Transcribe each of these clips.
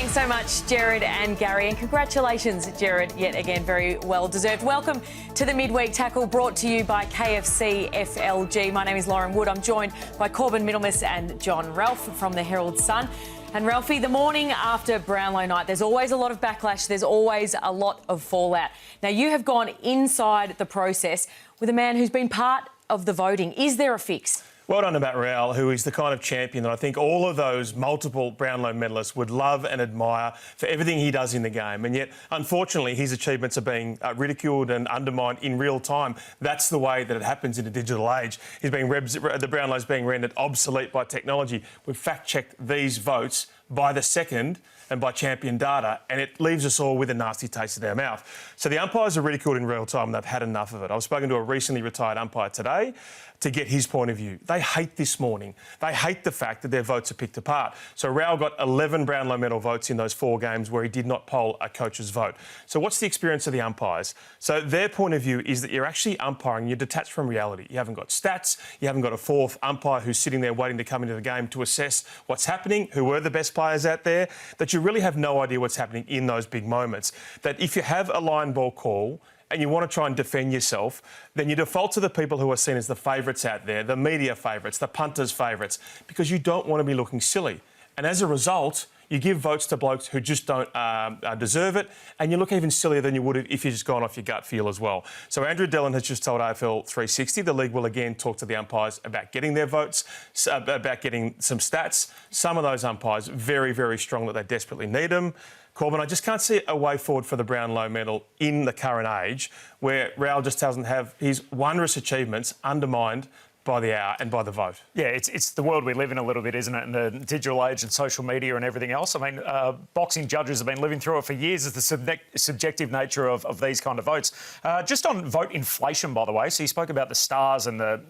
Thanks so much, Jared and Gary, and congratulations, Jared, yet again, very well deserved. Welcome to the Midweek Tackle, brought to you by KFC FLG. My name is Lauren Wood. I'm joined by Corbin Middlemas and John Ralph from the Herald Sun. And Ralphie, the morning after Brownlow night, there's always a lot of backlash, there's always a lot of fallout. Now, you have gone inside the process with a man who's been part of the voting. Is there a fix? Well done to Matt Rowell, who is the kind of champion that I think all of those multiple Brownlow medalists would love and admire for everything he does in the game. And yet, unfortunately, his achievements are being ridiculed and undermined in real time. That's the way that it happens in a digital age. The Brownlow's being rendered obsolete by technology. We've fact-checked these votes by the second and by champion data, and it leaves us all with a nasty taste in our mouth. So the umpires are ridiculed in real time and they've had enough of it. I was speaking to a recently retired umpire today to get his point of view. They hate this morning. They hate the fact that their votes are picked apart. So Rowell got 11 Brownlow Medal votes in those 4 games where he did not poll a coach's vote. So what's the experience of the umpires? So their point of view is that you're actually umpiring, you're detached from reality. You haven't got stats, you haven't got a fourth umpire who's sitting there waiting to come into the game to assess what's happening, who were the best players out there, that you really have no idea what's happening in those big moments. That if you have a line ball call and you want to try and defend yourself, then you default to the people who are seen as the favourites out there, the media favourites, the punters' favourites, because you don't want to be looking silly. And as a result, you give votes to blokes who just don't deserve it, and you look even sillier than you would have if you just gone off your gut feel as well. So Andrew Dillon has just told AFL 360 the league will again talk to the umpires about getting their votes, about getting some stats. Some of those umpires very, very strong that they desperately need them. Corbin, I just can't see a way forward for the Brownlow Medal in the current age where Rowell just doesn't have his wondrous achievements undermined by the hour and by the vote. Yeah, it's the world we live in a little bit, isn't it? In the digital age and social media and everything else. I mean, boxing judges have been living through it for years. It's the subjective nature of these kind of votes. Just on vote inflation, by the way, so you spoke about the stars and the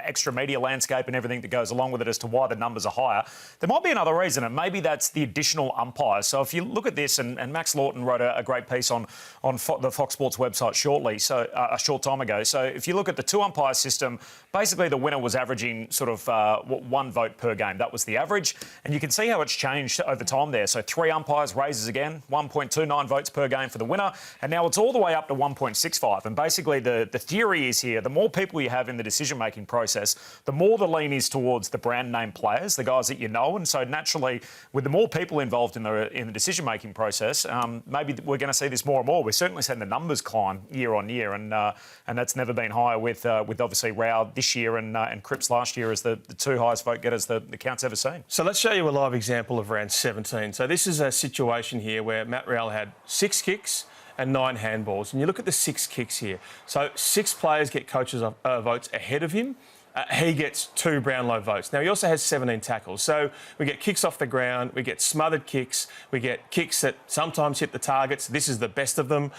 extra media landscape and everything that goes along with it as to why the numbers are higher. There might be another reason, and maybe that's the additional umpires. So if you look at this, and Max Lawton wrote a great piece on the Fox Sports website shortly, so a short time ago. So if you look at the 2 umpire system, basically the winner was averaging sort of 1 vote per game. That was the average. And you can see how it's changed over time there. So 3 umpires raises again, 1.29 votes per game for the winner. And now it's all the way up to 1.65. And basically the theory is here, the more people you have in the decision-making process, the more the lean is towards the brand name players, the guys that you know. And so naturally, with the more people involved in the decision-making process, maybe we're going to see this more and more. We're certainly seeing the numbers climb year on year. And that's never been higher with obviously Rowell this year and Cripps last year as the 2 highest vote getters the count's ever seen. So let's show you a live example of round 17. So this is a situation here where Matt Rowell had 6 kicks and 9 handballs. And you look at the 6 kicks here. So 6 players get coaches' votes ahead of him. He gets 2 Brownlow votes. Now, he also has 17 tackles. So we get kicks off the ground, we get smothered kicks, we get kicks that sometimes hit the targets. This is the best of them.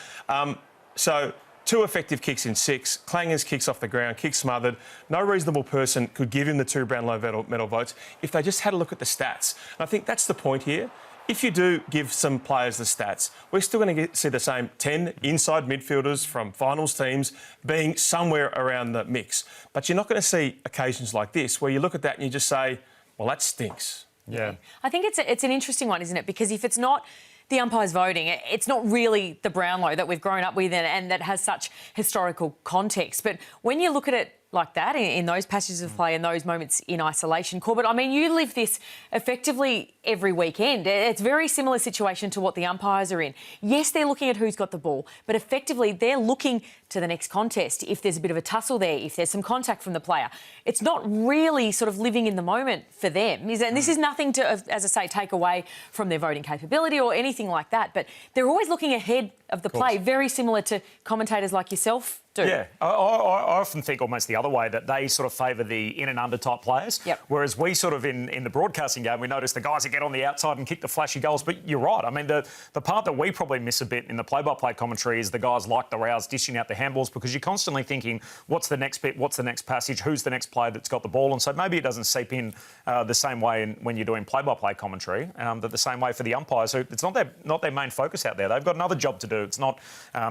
So 2 effective kicks in 6, clangers kicks off the ground, kicks smothered. No reasonable person could give him the 2 Brownlow Medal votes if they just had a look at the stats. And I think that's the point here. If you do give some players the stats, we're still going to see the same 10 inside midfielders from finals teams being somewhere around the mix. But you're not going to see occasions like this where you look at that and you just say, well, that stinks. Yeah. I think it's an interesting one, isn't it? Because if it's not the umpires voting, it's not really the Brownlow that we've grown up with and that has such historical context. But when you look at it like that, in those passages of play, in those moments in isolation, Corbett, I mean, you live this effectively every weekend. It's a very similar situation to what the umpires are in. Yes, they're looking at who's got the ball, but effectively they're looking to the next contest. If there's a bit of a tussle there, if there's some contact from the player, it's not really sort of living in the moment for them. And this is nothing to, as I say, take away from their voting capability or anything like that, but they're always looking ahead of the play, very similar to commentators like yourself do. Yeah, I often think almost the other way, that they sort of favour the in and under type players, whereas we sort of in the broadcasting game, we notice the guys that get on the outside and kick the flashy goals. But you're right. I mean, the part that we probably miss a bit in the play-by-play commentary is the guys like the Rows dishing out the handballs, because you're constantly thinking, what's the next bit, what's the next passage, who's the next player that's got the ball? And so maybe it doesn't seep in the same way when you're doing play-by-play commentary, but the same way for the umpires. So it's not their main focus out there. They've got another job to do. It's not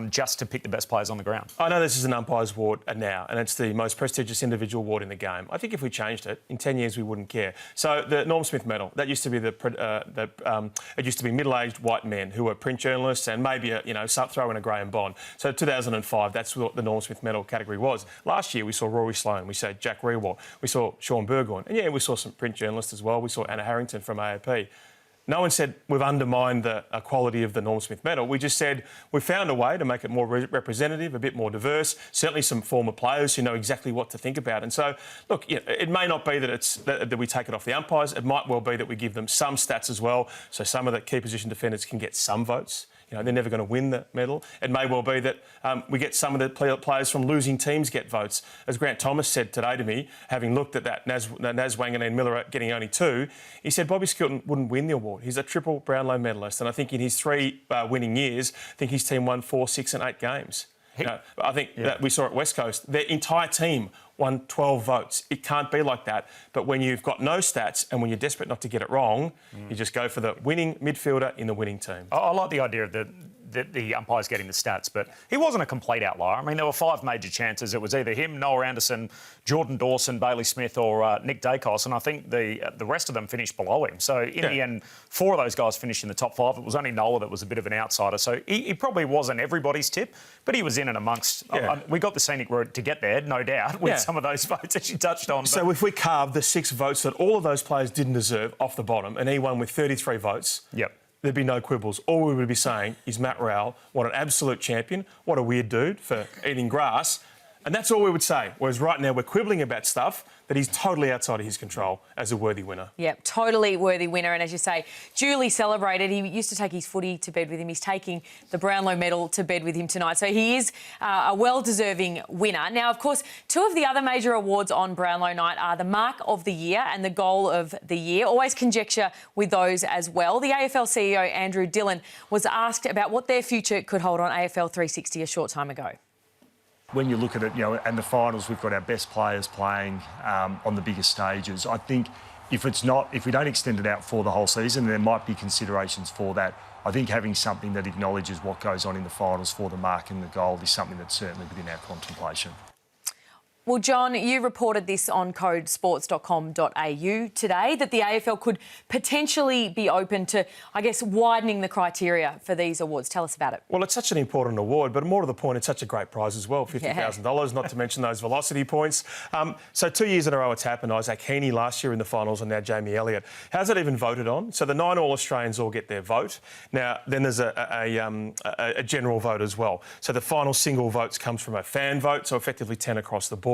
just to pick the best players on the ground. I know there's service as an umpire's award now, and it's the most prestigious individual award in the game. I think if we changed it, in 10 years we wouldn't care. So the Norm Smith Medal, that used to be it used to be middle-aged white men who were print journalists and maybe throw in a Graham Bond. So 2005, that's what the Norm Smith Medal category was. Last year we saw Rory Sloane, we saw Jack Rewalt, we saw Sean Burgoyne, and we saw some print journalists as well. We saw Anna Harrington from AAP. No one said we've undermined the quality of the Norm Smith Medal. We just said we found a way to make it more representative, a bit more diverse, certainly some former players who know exactly what to think about. And so, look, it may not be that we take it off the umpires. It might well be that we give them some stats as well, so some of the key position defenders can get some votes. They're never going to win the medal. It may well be that we get some of the players from losing teams get votes. As Grant Thomas said today to me, having looked at that, Naz Wanganeen Miller getting only 2, he said Bobby Skilton wouldn't win the award. He's a triple Brownlow medalist, and I think in his 3 winning years, I think his team won 4, 6 and 8 games. I think that we saw at West Coast, their entire team won 12 votes. It can't be like that. But when you've got no stats and when you're desperate not to get it wrong, you just go for the winning midfielder in the winning team. I like the idea of the umpires getting the stats, but he wasn't a complete outlier. I mean, there were 5 major chances. It was either him, Noah Anderson, Jordan Dawson, Bailey Smith or Nick Dacos, and I think the rest of them finished below him. So in the end, 4 of those guys finished in the top 5. It was only Noah that was a bit of an outsider. So he probably wasn't everybody's tip, but he was in and amongst. We got the scenic route to get there, no doubt, with some of those votes that you touched on. So if we carved the 6 votes that all of those players didn't deserve off the bottom, and he won with 33 votes, there'd be no quibbles. All we would be saying is Matt Rowell, what an absolute champion, what a weird dude for eating grass. And that's all we would say. Whereas right now we're quibbling about stuff that he's totally outside of his control as a worthy winner. Yep, totally worthy winner. And as you say, duly celebrated. He used to take his footy to bed with him. He's taking the Brownlow Medal to bed with him tonight. So he is a well-deserving winner. Now, of course, 2 of the other major awards on Brownlow night are the Mark of the Year and the Goal of the Year. Always conjecture with those as well. The AFL CEO, Andrew Dillon, was asked about what their future could hold on AFL 360 a short time ago. When you look at it, and the finals, we've got our best players playing on the biggest stages. I think if we don't extend it out for the whole season, there might be considerations for that. I think having something that acknowledges what goes on in the finals for the mark and the gold is something that's certainly within our contemplation. Well, John, you reported this on codesports.com.au today, that the AFL could potentially be open to, I guess, widening the criteria for these awards. Tell us about it. Well, it's such an important award, but more to the point, it's such a great prize as well, $50,000, not to mention those velocity points. So 2 years in a row it's happened. Isaac Heaney last year in the finals and now Jamie Elliott. How's it even voted on? So the 9 All-Australians all get their vote. Now, then there's a general vote as well. So the final single votes comes from a fan vote, so effectively 10 across the board.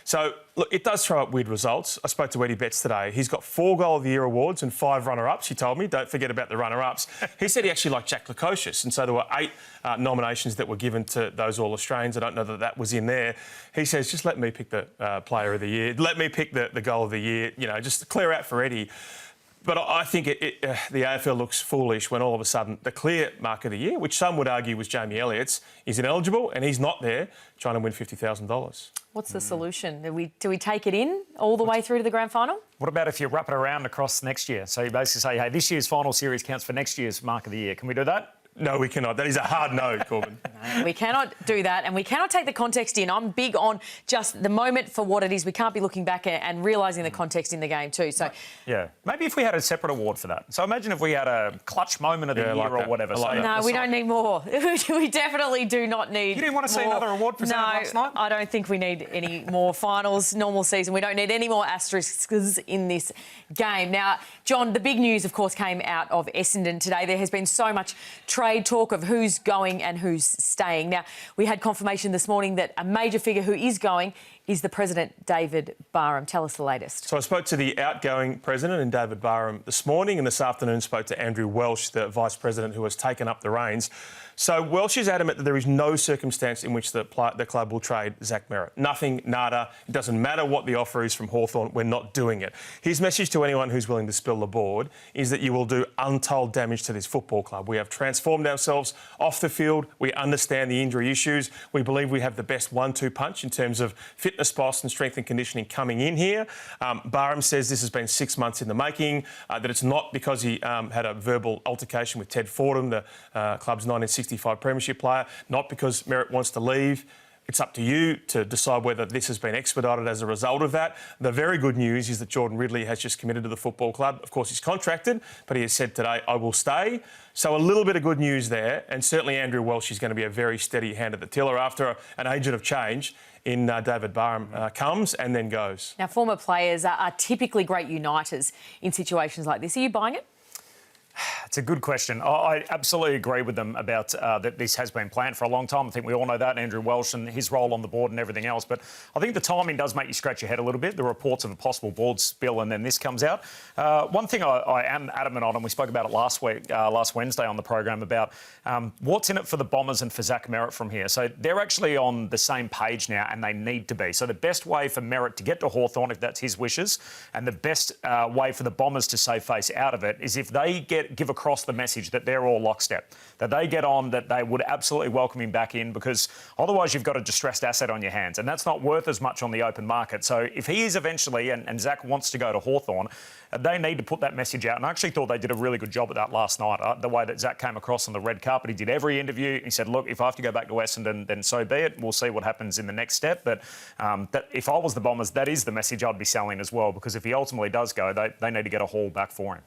So, look, it does throw up weird results. I spoke to Eddie Betts today. He's got 4 Goal of the Year awards and 5 runner-ups, he told me. Don't forget about the runner-ups. He said he actually liked Jack Lukosius, and so there were 8 nominations that were given to those All-Australians. I don't know that was in there. He says, just let me pick the Player of the Year. Let me pick the Goal of the Year. Just clear out for Eddie. But I think the AFL looks foolish when all of a sudden the clear Mark of the Year, which some would argue was Jamie Elliott's, is ineligible and he's not there trying to win $50,000. What's the solution? Do we take it in all the way through to the grand final? What about if you wrap it around across next year? So you basically say, hey, this year's final series counts for next year's Mark of the Year. Can we do that? No, we cannot. That is a hard no, Corbin. No, we cannot do that, and we cannot take the context in. I'm big on just the moment for what it is. We can't be looking back and realising the context in the game too. So, yeah, maybe if we had a separate award for that. So imagine if we had a clutch moment of the year or whatever. No, we don't need more. We definitely do not need. You didn't want to see another award presented last night? I don't think we need any more finals, normal season. We don't need any more asterisks in this game. Now, John, the big news, of course, came out of Essendon today. There has been so much trade talk of who's going and who's staying. Now, we had confirmation this morning that a major figure who is going is the president, David Barham. Tell us the latest. So I spoke to the outgoing president and David Barham this morning, and this afternoon spoke to Andrew Welsh, the vice president who has taken up the reins. So Welsh is adamant that there is no circumstance in which the club will trade Zach Merrett. Nothing, nada. It doesn't matter what the offer is from Hawthorn. We're not doing it. His message to anyone who's willing to spill the board is that you will do untold damage to this football club. We have transformed ourselves off the field. We understand the injury issues. We believe we have the best 1-2 punch in terms of fitness, boss and strength and conditioning coming in here. Barham says this has been 6 months in the making, that it's not because he had a verbal altercation with Ted Fordham, the club's 1965 premiership player, not because Merrett wants to leave. It's up to you to decide whether this has been expedited as a result of that. The very good news is that Jordan Ridley has just committed to the football club. Of course, he's contracted, but he has said today, I will stay. So a little bit of good news there. And certainly Andrew Welsh is going to be a very steady hand at the tiller after an agent of change in David Barham comes and then goes. Now, former players are typically great uniters in situations like this. Are you buying it? It's a good question. I absolutely agree with them about that this has been planned for a long time. I think we all know that, Andrew Welsh and his role on the board and everything else. But I think the timing does make you scratch your head a little bit. The reports of a possible board spill and then this comes out. One thing I am adamant on, and we spoke about it last Wednesday on the program, about what's in it for the Bombers and for Zach Merritt from here. So they're actually on the same page now and they need to be. So the best way for Merritt to get to Hawthorn, if that's his wishes, and the best way for the Bombers to save face out of it is if they give across the message that they're all lockstep, that they get on, that they would absolutely welcome him back in, because otherwise you've got a distressed asset on your hands and that's not worth as much on the open market. So if he is eventually, and Zach wants to go to Hawthorn, they need to put that message out. And I actually thought they did a really good job at that last night. The way that Zach came across on the red carpet, he did every interview. He said, look, if I have to go back to Essendon, then so be it. We'll see what happens in the next step. But that, if I was the Bombers, that is the message I'd be selling as well, because if he ultimately does go, they need to get a haul back for him.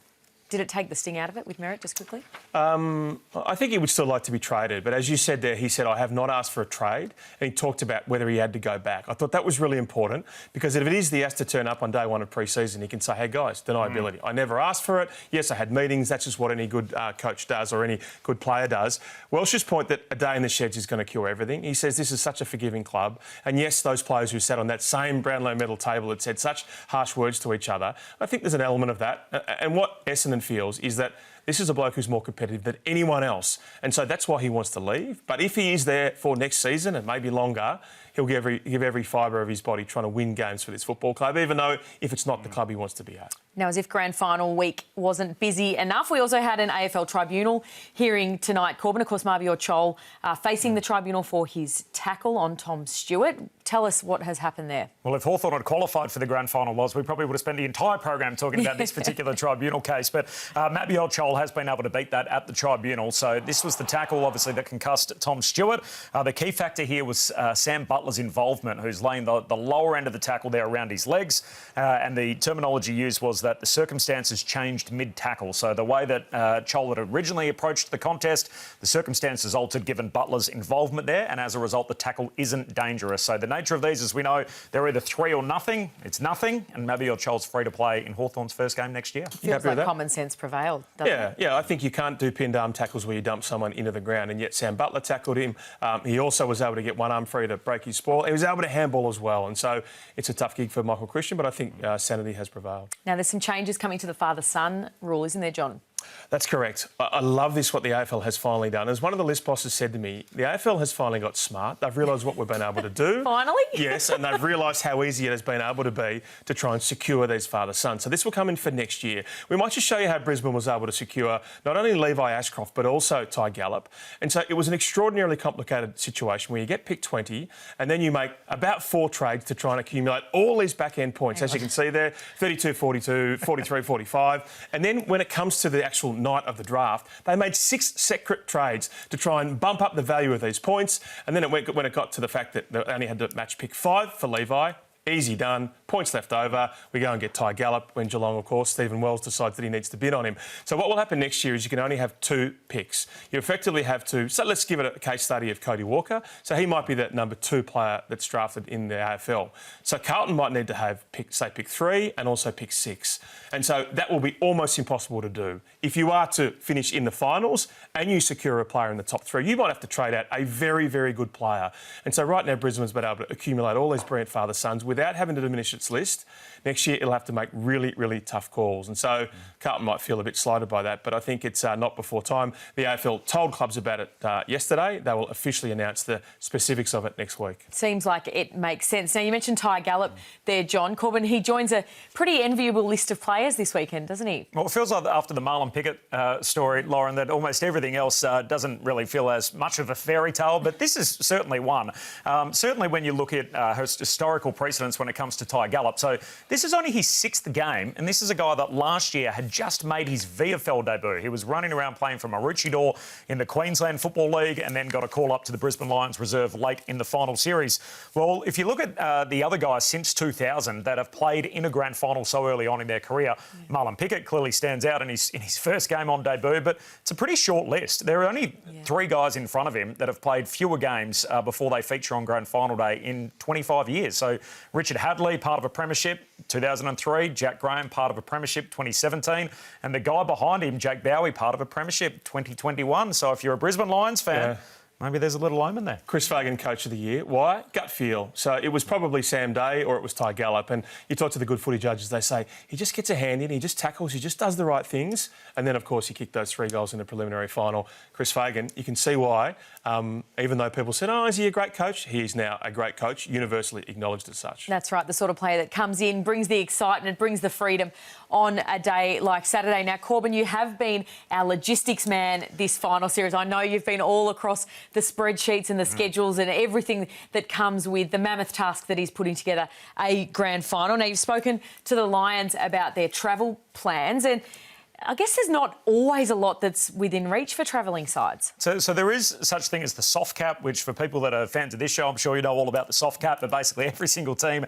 Did it take the sting out of it with Merritt, just quickly? I think he would still like to be traded. But as you said there, he said, I have not asked for a trade. And he talked about whether he had to go back. I thought that was really important, because if it is he has to turn up on day one of pre-season, he can say, hey, guys, deniability. I never asked for it. Yes, I had meetings. That's just what any good coach does or any good player does. Welsh's point that a day in the sheds is going to cure everything. He says this is such a forgiving club. And yes, those players who sat on that same Brownlow Medal table had said such harsh words to each other. I think there's an element of that. And what Essendon feels is that this is a bloke who's more competitive than anyone else. And so that's why he wants to leave. But if he is there for next season and maybe longer, he'll give every fibre of his body trying to win games for this football club, even though if it's not the club he wants to be at. Now, as if grand final week wasn't busy enough, we also had an AFL tribunal hearing tonight. Corbin, of course, Mabior Chol facing the tribunal for his tackle on Tom Stewart. Tell us what has happened there. Well, if Hawthorn had qualified for the grand final, we probably would have spent the entire program talking about this particular tribunal case. But Mabior Chol has been able to beat that at the tribunal. So this was the tackle, obviously, that concussed Tom Stewart. The key factor here was Sam Butler's involvement, who's laying the lower end of the tackle there around his legs. And the terminology used was that the circumstances changed mid-tackle. So the way that Chol had originally approached the contest, the circumstances altered given Butler's involvement there, and as a result, the tackle isn't dangerous. So the nature of these, as we know, they're either 3 or nothing. It's nothing, and Mabior Chol's free to play in Hawthorn's first game next year. Feels like common sense prevailed, doesn't it? Yeah, I think you can't do pinned arm tackles where you dump someone into the ground, and yet Sam Butler tackled him. He also was able to get one arm free to break his spoil. He was able to handball as well, and so it's a tough gig for Michael Christian, but I think sanity has prevailed. Now, there's some changes coming to the father-son rule, isn't there, John? That's correct. I love this, what the AFL has finally done. As one of the list bosses said to me, the AFL has finally got smart. They've realised what we've been able to do. Finally? Yes, and they've realised how easy it has been able to be to try and secure these father-sons. So this will come in for next year. We might just show you how Brisbane was able to secure not only Levi Ashcroft, but also Ty Gallop. And so it was an extraordinarily complicated situation where you get pick 20 and then you make about 4 trades to try and accumulate all these back-end points. As you can see there, 32-42, 43-45. And then when it comes to the actual night of the draft, they made 6 separate trades to try and bump up the value of these points. And then when it got to the fact that they only had to match pick 5 for Levi, easy done, points left over. We go and get Ty Gallop when Geelong, of course, Stephen Wells decides that he needs to bid on him. So what will happen next year is you can only have 2 picks. You effectively have to... So let's give it a case study of Cody Walker. So he might be that number 2 player that's drafted in the AFL. So Carlton might need to have, pick 3 and also pick 6. And so that will be almost impossible to do. If you are to finish in the finals and you secure a player in the top 3, you might have to trade out a very, very good player. And so right now Brisbane's been able to accumulate all these brilliant father-sons without having to diminish its list. Next year, it'll have to make really, really tough calls. And so Carlton might feel a bit slighted by that, but I think it's not before time. The AFL told clubs about it yesterday. They will officially announce the specifics of it next week. Seems like it makes sense. Now, you mentioned Ty Gallop there, John. Corbin, he joins a pretty enviable list of players this weekend, doesn't he? Well, it feels like after the Marlon Pickett story, Lauren, that almost everything else doesn't really feel as much of a fairy tale, but this is certainly one. Certainly when you look at historical precedent replacements when it comes to Ty Gallop. So this is only his 6th game, and this is a guy that last year had just made his VFL debut. He was running around playing for Maroochydore in the Queensland Football League and then got a call up to the Brisbane Lions reserve late in the final series. Well, if you look at the other guys since 2000 that have played in a grand final so early on in their career, Marlon Pickett clearly stands out in his first game on debut, but it's a pretty short list. There are only 3 guys in front of him that have played fewer games before they feature on grand final day in 25 years. So Richard Hadley, part of a premiership, 2003. Jack Graham, part of a premiership, 2017. And the guy behind him, Jake Bowie, part of a premiership, 2021. So if you're a Brisbane Lions fan, maybe there's a little omen there. Chris Fagan, Coach of the Year. Why? Gut feel. So it was probably Sam Day or it was Ty Gallop. And you talk to the good footy judges, they say, he just gets a hand in, he just tackles, he just does the right things. And then, of course, he kicked those 3 goals in the preliminary final. Chris Fagan, you can see why. Even though people said, oh, is he a great coach? He is now a great coach, universally acknowledged as such. That's right, the sort of player that comes in, brings the excitement, brings the freedom on a day like Saturday. Now, Corbin, you have been our logistics man this final series. I know you've been all across the spreadsheets and the schedules and everything that comes with the mammoth task that is putting together a grand final. Now, you've spoken to the Lions about their travel plans, and I guess there's not always a lot that's within reach for travelling sides. So there is such thing as the soft cap, which for people that are fans of this show, I'm sure you know all about the soft cap, but basically every single team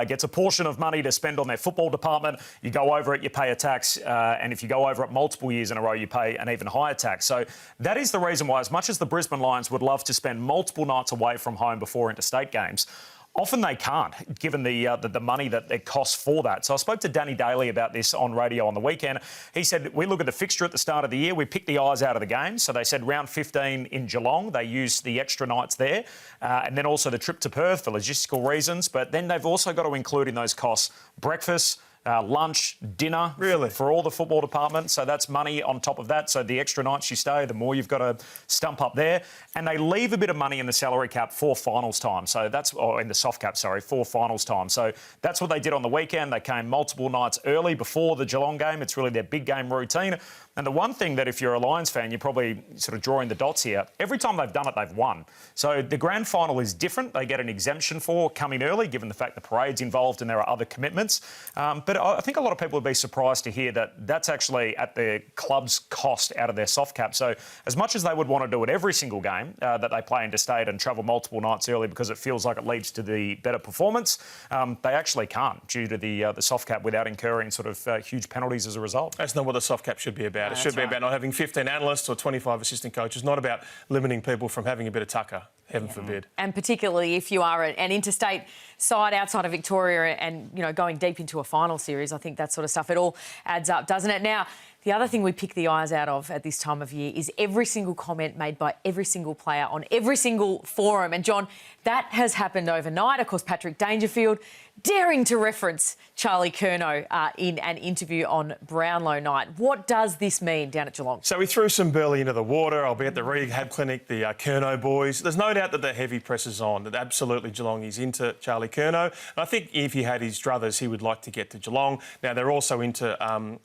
gets a portion of money to spend on their football department. You go over it, you pay a tax, and if you go over it multiple years in a row, you pay an even higher tax. So that is the reason why, as much as the Brisbane Lions would love to spend multiple nights away from home before interstate games, often they can't, given the money that it costs for that. So I spoke to Danny Daly about this on radio on the weekend. He said, we look at the fixture at the start of the year, we pick the eyes out of the game. So they said round 15 in Geelong, they used the extra nights there, and then also the trip to Perth for logistical reasons. But then they've also got to include in those costs breakfast, lunch, dinner for all the football departments. So that's money on top of that. So the extra nights you stay, the more you've got to stump up there. And they leave a bit of money in the salary cap for finals time. So that's, or in the soft cap, sorry, for finals time. So that's what they did on the weekend. They came multiple nights early before the Geelong game. It's really their big game routine. And the one thing that if you're a Lions fan, you're probably sort of drawing the dots here. Every time they've done it, they've won. So the grand final is different. They get an exemption for coming early, given the fact the parade's involved and there are other commitments. But I think a lot of people would be surprised to hear that that's actually at the club's cost out of their soft cap. So as much as they would want to do it every single game that they play interstate and travel multiple nights early because it feels like it leads to the better performance, they actually can't due to the soft cap without incurring sort of huge penalties as a result. That's not what the soft cap should be about. It should be about not having 15 analysts or 25 assistant coaches, not about limiting people from having a bit of tucker, heaven forbid. And particularly if you are an interstate side outside of Victoria and, you know, going deep into a final series, I think that sort of stuff, it all adds up, doesn't it? Now, the other thing we pick the eyes out of at this time of year is every single comment made by every single player on every single forum. And, John, that has happened overnight. Of course, Patrick Dangerfield daring to reference Charlie Curnow in an interview on Brownlow night. What does this mean down at Geelong? So we threw some Burley into the water. I'll be at the rehab clinic, the Curnow boys. There's no doubt that the heavy press is on, that absolutely Geelong is into Charlie Curnow. And I think if he had his druthers, he would like to get to Geelong. Now, they're also into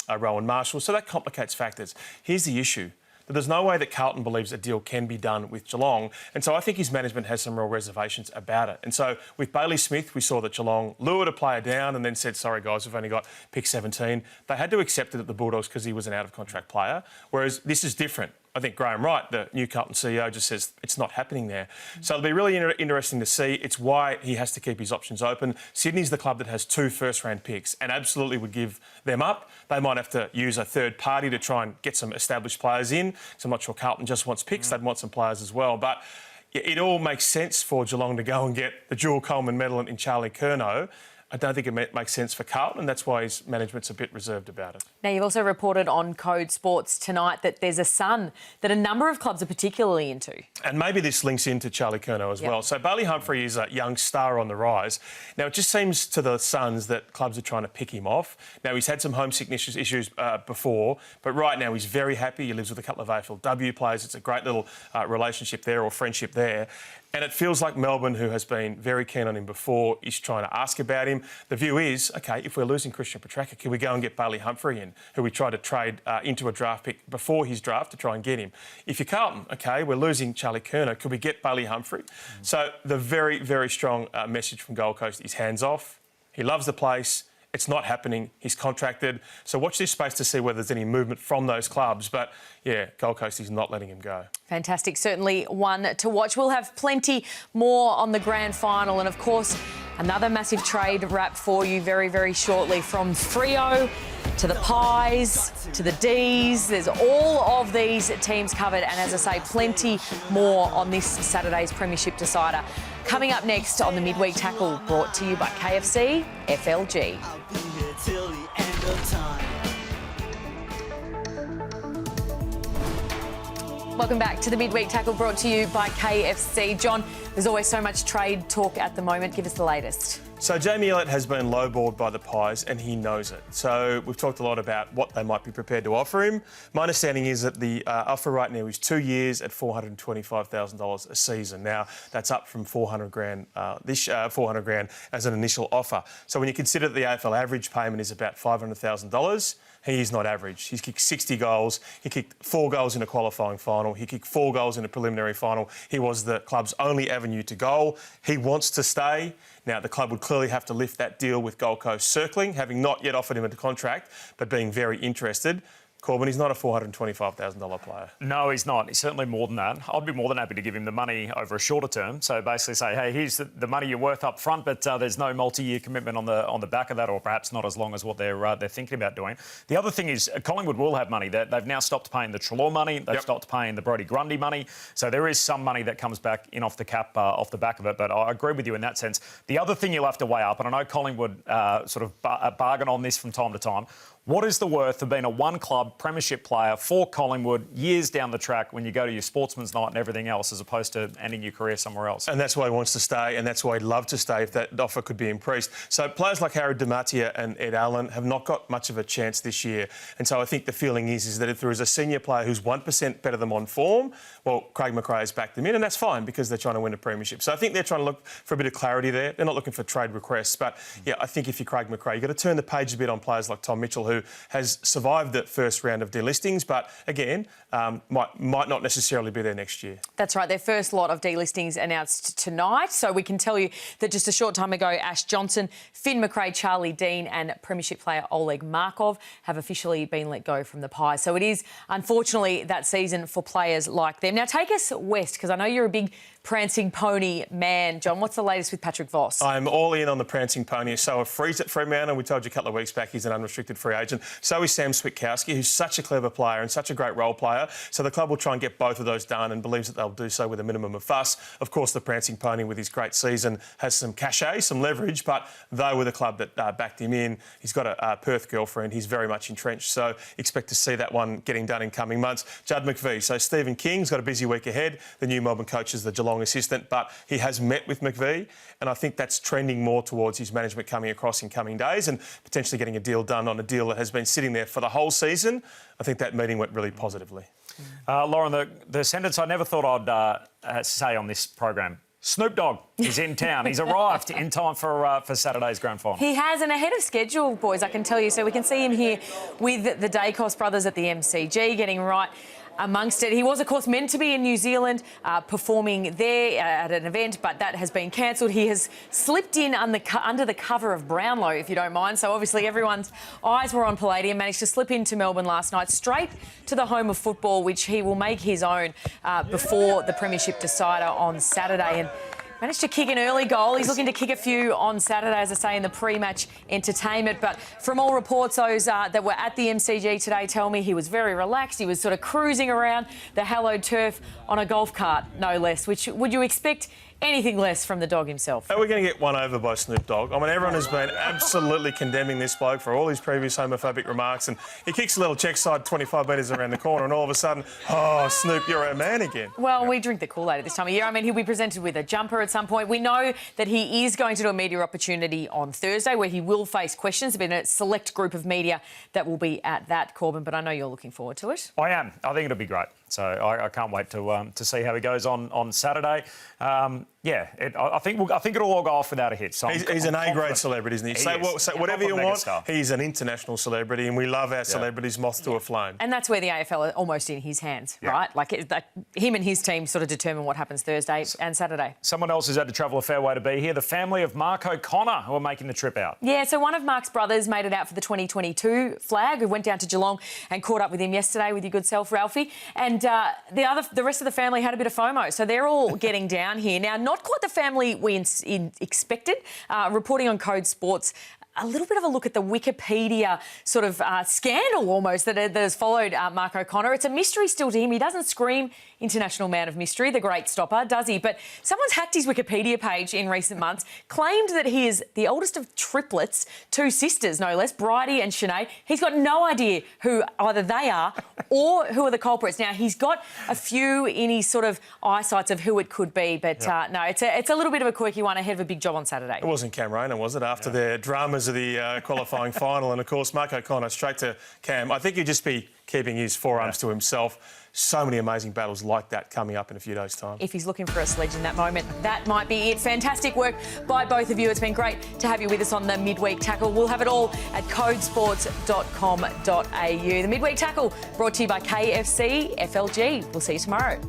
Rowan Marshall, so that complicates factors. Here's the issue. That there's no way that Carlton believes a deal can be done with Geelong. And so I think his management has some real reservations about it. And so with Bailey Smith, we saw that Geelong lured a player down and then said, sorry, guys, we've only got pick 17. They had to accept it at the Bulldogs because he was an out-of-contract player, whereas this is different. I think Graham Wright, the new Carlton CEO, just says it's not happening there. So it'll be really interesting to see. It's why he has to keep his options open. Sydney's the club that has 2 first-round picks and absolutely would give them up. They might have to use a third party to try and get some established players in. So I'm not sure Carlton just wants picks. They'd want some players as well. But it all makes sense for Geelong to go and get the dual Coleman medal in Charlie Curnow. I don't think it makes sense for Carlton, and that's why his management's a bit reserved about it. Now, you've also reported on Code Sports tonight that there's a son that a number of clubs are particularly into. And maybe this links into Charlie Curnow as well. So Bailey Humphrey is a young star on the rise. Now, it just seems to the Suns that clubs are trying to pick him off. Now, he's had some homesickness issues before, but right now he's very happy. He lives with a couple of AFLW players. It's a great little relationship there, or friendship there. And it feels like Melbourne, who has been very keen on him before, is trying to ask about him. the view is, OK, if we're losing Christian Petracca, can we go and get Bailey Humphrey in, who we tried to trade into a draft pick before his draft to try and get him? If you're Carlton, OK, we're losing Charlie Kerner, could we get Bailey Humphrey? So the very, very strong message from Gold Coast is hands off. He loves the place. It's not happening. He's contracted. So watch this space to see whether there's any movement from those clubs. But, yeah, Gold Coast is not letting him go. Fantastic. Certainly one to watch. We'll have plenty more on the grand final. And, of course, another massive trade wrap for you very, very shortly. From Freo to the Pies to the Ds. There's all of these teams covered. And, as I say, plenty more on this Saturday's Premiership Decider. Coming up next on the Midweek Tackle, brought to you by KFC FLG. I'll be here till the end of time. Welcome back to the Midweek Tackle, brought to you by KFC. John, there's always so much trade talk at the moment. Give us the latest. So Jamie Elliott has been lowballed by the Pies and he knows it. So we've talked a lot about what they might be prepared to offer him. My understanding is that the offer right now is 2 years at $425,000 a season. Now that's up from $400,000 grand as an initial offer. So when you consider that the AFL average payment is about $500,000, he is not average. He's kicked 60 goals. He kicked 4 goals in a qualifying final. He kicked 4 goals in a preliminary final. He was the club's only avenue to goal. He wants to stay. Now, the club would clearly have to lift that deal with Gold Coast circling, having not yet offered him a contract, but being very interested. Corbin, he's not a $425,000 player. No, he's not. He's certainly more than that. I'd be more than happy to give him the money over a shorter term. So basically say, hey, here's the money you're worth up front, but there's no multi-year commitment on the back of that, or perhaps not as long as what they're thinking about doing. The other thing is Collingwood will have money. They've now stopped paying the Treloar money. They've stopped paying the Brodie Grundy money. So there is some money that comes back in off the cap, off the back of it. But I agree with you in that sense. The other thing you'll have to weigh up, and I know Collingwood sort of bargain on this from time to time, what is the worth of being a one-club premiership player for Collingwood years down the track when you go to your sportsman's night and everything else, as opposed to ending your career somewhere else? And that's why he wants to stay, and that's why he'd love to stay if that offer could be increased. So players like Harry Dematia and Ed Allen have not got much of a chance this year. And so I think the feeling is that if there is a senior player who's 1% better than on form, well, Craig McRae has backed them in, and that's fine because they're trying to win a premiership. So I think they're trying to look for a bit of clarity there. They're not looking for trade requests. But, yeah, I think if you're Craig McRae, you've got to turn the page a bit on players like Tom Mitchell, who has survived the first round of delistings, but again, might not necessarily be there next year. That's right. Their first lot of delistings announced tonight. So we can tell you that just a short time ago, Ash Johnson, Finn McRae, Charlie Dean and Premiership player Oleg Markov have officially been let go from the Pies. So it is, unfortunately, that season for players like them. Now, take us west, because I know you're a big prancing pony man. John, what's the latest with Patrick Voss? I'm all in on the prancing pony. So a freeze at Fremantle. We told you a couple of weeks back he's an unrestricted free agent. So is Sam Switkowski, who's such a clever player and such a great role player. So the club will try and get both of those done and believes that they'll do so with a minimum of fuss. Of course, the prancing pony, with his great season, has some cachet, some leverage, but they were the club that backed him in. He's got a Perth girlfriend. He's very much entrenched. So expect to see that one getting done in coming months. Judd McVie. So Stephen King's got a busy week ahead. The new Melbourne coach is the Geelong assistant, but he has met with McVie, and I think that's trending more towards his management coming across in coming days and potentially getting a deal done on a deal that has been sitting there for the whole season. I think that meeting went really positively. Lauren, the sentence I never thought I'd say on this program: Snoop Dogg is in town. He's arrived in time for Saturday's grand final. He has, and ahead of schedule, boys, I can tell you. So we can see him here with the Dacos brothers at the MCG, getting right amongst it. He was, of course, meant to be in New Zealand performing there at an event, but that has been cancelled. He has slipped in under the cover of Brownlow, if you don't mind. So obviously everyone's eyes were on Palladium. Managed to slip into Melbourne last night, straight to the home of football, which he will make his own before the Premiership Decider on Saturday. And managed to kick an early goal. He's looking to kick a few on Saturday, as I say, in the pre-match entertainment. But from all reports, those that were at the MCG today tell me he was very relaxed. He was sort of cruising around the hallowed turf on a golf cart, no less, which would you expect anything less from the dog himself? Are we going to get one over by Snoop Dogg? I mean, everyone has been absolutely condemning this bloke for all his previous homophobic remarks, and he kicks a little check side 25 metres around the corner, and all of a sudden, oh, Snoop, you're a man again. Well, we drink the Kool-Aid at this time of year. I mean, he'll be presented with a jumper at some point. We know that he is going to do a media opportunity on Thursday where he will face questions. There's been a select group of media that will be at that, Corbin, but I know you're looking forward to it. I am. I think it'll be great. So I can't wait to see how he goes on Saturday. Yeah, I think it'll all go off without a hit. So He's an A-grade celebrity, isn't he? Say whatever you want. He's an international celebrity, and we love our celebrities moth to a flame. And that's where the AFL are almost in his hands, right? Like him and his team sort of determine what happens Thursday and Saturday. Someone else who's had to travel a fair way to be here, the family of Mark O'Connor, who are making the trip out. Yeah, so one of Mark's brothers made it out for the 2022 flag, who went down to Geelong and caught up with him yesterday with your good self, Ralphie. And the rest of the family had a bit of FOMO, so they're all getting down here. Now, not quite the family we expected. Reporting on Code Sports, a little bit of a look at the Wikipedia sort of scandal almost that has followed Mark O'Connor. It's a mystery still to him. He doesn't scream International Man of Mystery, the great stopper, does he? But someone's hacked his Wikipedia page in recent months, claimed that he is the oldest of triplets, 2 sisters, no less, Bridie and Sinead. He's got no idea who either they are or who are the culprits. Now, he's got a few in his sort of eyesights of who it could be, but no, it's a little bit of a quirky one ahead of a big job on Saturday. It wasn't Cam Rayner, was it, after their dramas of the qualifying final? And, of course, Mark O'Connor straight to Cam. I think he'd just be keeping his forearms to himself. So many amazing battles like that coming up in a few days' time. If he's looking for a sledge in that moment, that might be it. Fantastic work by both of you. It's been great to have you with us on the Midweek Tackle. We'll have it all at codesports.com.au. The Midweek Tackle brought to you by KFC FLG. We'll see you tomorrow.